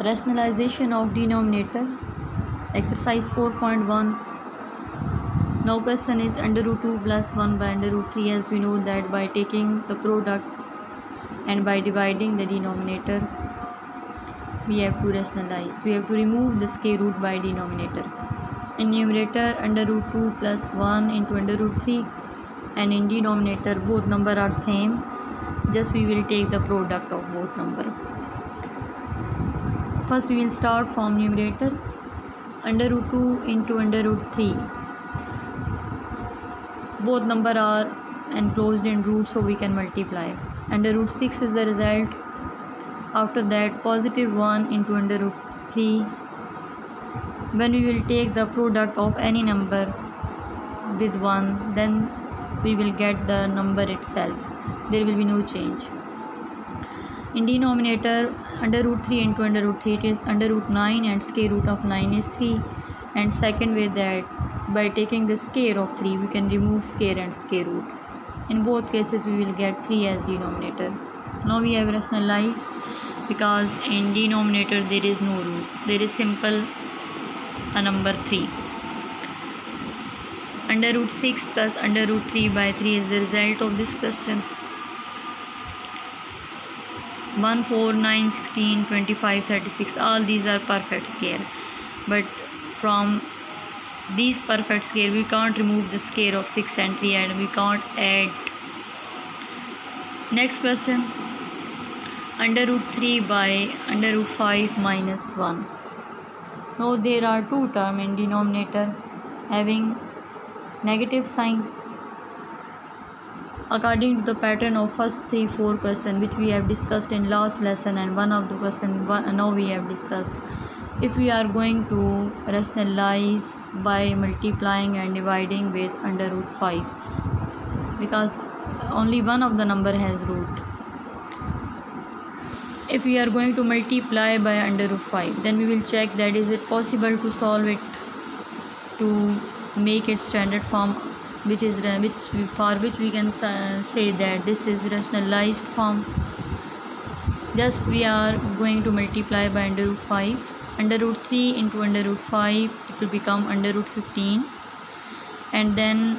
Rationalization of denominator. Exercise 4.1. Now question is under root 2 plus 1 by under root 3, as we know that by taking the product and by dividing the denominator we have to rationalize. We have to remove the square root by denominator. In numerator under root 2 plus 1 into under root 3, and in denominator both number are same, just we will take the product of both number. First we will start from numerator. Under root 2 into under root 3, both number are enclosed in root, so we can multiply. Under root 6 is the result. After that positive 1 into under root 3. When we will take the product of any number with 1, then we will get the number itself. There will be no change. In denominator under root 3 into under root 3, it is under root 9 and square root of 9 is 3. And second way that by taking the square of 3 we can remove square and square root. In both cases we will get 3 as denominator. Now we have rationalized, because in denominator there is no root, there is simple a number 3. Under root 6 plus under root 3 by 3 is the result of this question. 1, 4, 9, 16, 25, 36, all these are perfect square, but from these perfect square we can't remove the square of 6 and 3, and we can't add. Next question, under root 3 by under root 5 minus 1. Now there are two terms in denominator having negative sign. According to the pattern of first 3-4 questions which we have discussed in last lesson, and one of the question now we have discussed, if we are going to rationalize by multiplying and dividing with under root 5, because only one of the number has root. If we are going to multiply by under root 5, then we will check that is it possible to solve it to make it standard form, which for which we can say that this is rationalized form. Just we are going to multiply by under root 5. Under root 3 into under root 5, it will become under root 15, and then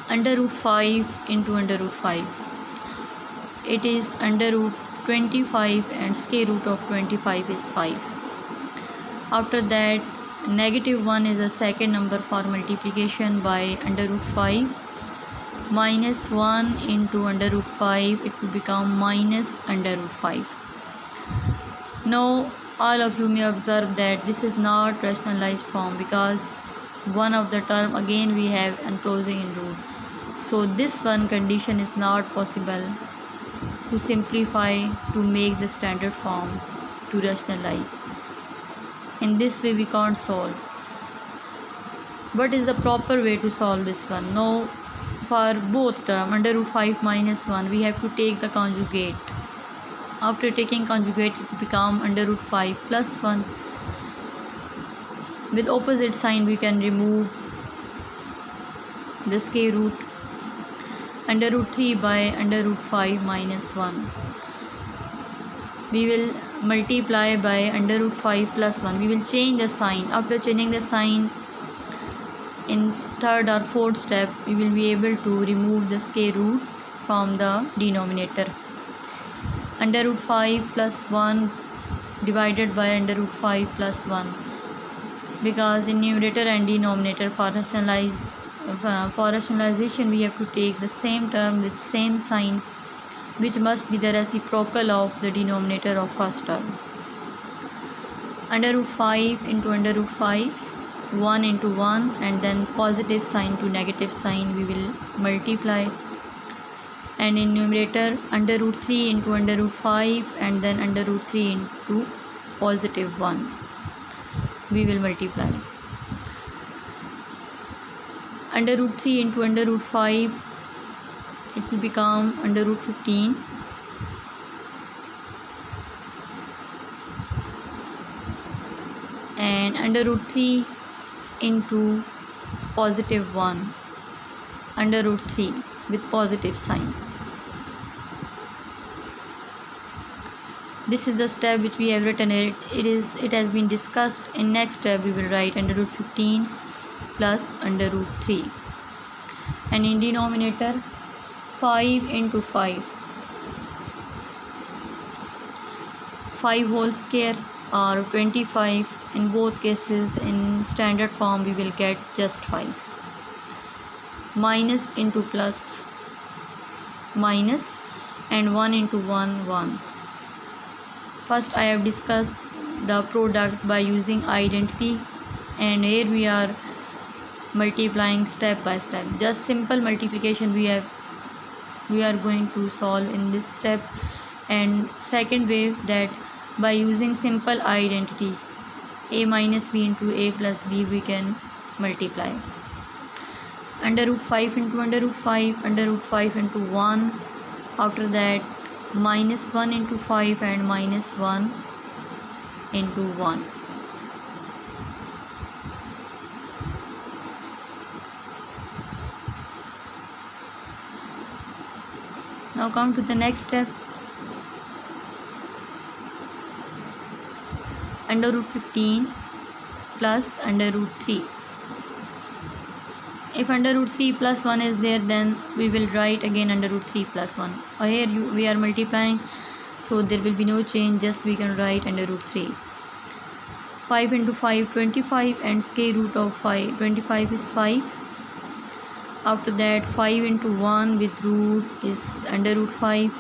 under root 5 into under root 5, it is under root 25, and square root of 25 is 5. After that negative 1 is a second number for multiplication by under root 5. Minus 1 into under root 5, it will become minus under root 5. Now all of you may observe that this is not rationalized form, because one of the term again we have enclosing in root, so this one condition is not possible to simplify to make the standard form to rationalize. In this way we can't solve. What is the proper way to solve this one? Now for both term under root 5 minus 1, we have to take the conjugate. After taking conjugate, it will become under root 5 plus 1. With opposite sign we can remove the square root. Under root 3 by under root 5 minus 1, we will multiply by under root 5 plus 1. We will change the sign. After changing the sign, in third or fourth step we will be able to remove the square root from the denominator. Under root 5 plus 1 divided by under root 5 plus 1, because in numerator and denominator for rationalization we have to take the same term with same sign, which must be the reciprocal of the denominator of first term. Under root 5 into under root 5, 1 into 1, and then positive sign to negative sign we will multiply. And in numerator under root 3 into under root 5, and then under root 3 into positive 1 we will multiply. Under root 3 into under root 5, it will become under root 15, and under root 3 into positive 1 under root 3 with positive sign. This is the step which we have written. It has been discussed. In next step we will write under root 15 plus under root 3, and in denominator 5 into 5 whole square or 25. In both cases, in standard form we will get just 5. Minus into plus, minus, and 1 into 1, 1. First I have discussed the product by using identity, and here we are multiplying step by step. Just simple multiplication we are going to solve in this step. And second way, that by using simple identity, a minus b into a plus b, we can multiply. Under root 5 into under root 5, under root 5 into 1. After that, minus 1 into 5 and minus 1 into 1. Now come to the next step. Under root 15 plus under root 3. If under root 3 plus 1 is there, then we will write again under root 3 plus 1. Here we are multiplying, so there will be no change, just we can write under root 3. 5 into 5, 25, and square root of 5, 25 is 5. After that, 5 into 1 with root is under root 5,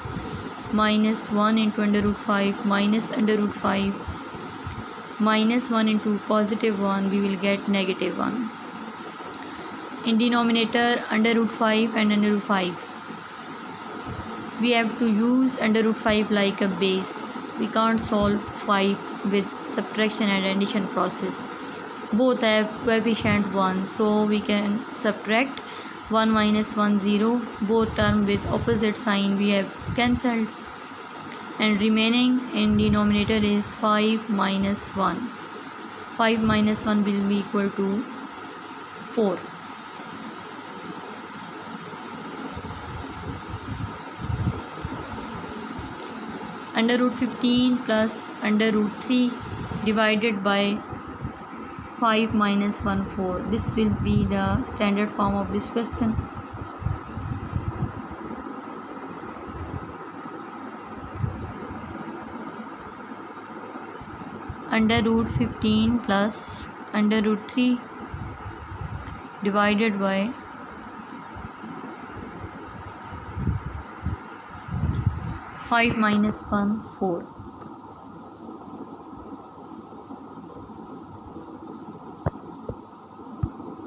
minus 1 into under root 5, minus under root 5, minus 1 into positive 1, we will get negative 1. In denominator, under root 5 and under root 5, we have to use under root 5 like a base. We can't solve 5 with subtraction and addition process. Both have coefficient 1, so we can subtract 1 minus 1, 0. Both terms with opposite sign we have cancelled, and remaining in denominator is 5 minus 1. 5 minus 1 will be equal to 4. Under root 15 plus under root 3 divided by 5 minus 1, 4. This will be the standard form of this question. Under root 15 plus under root 3 divided by 5 minus 1, 4.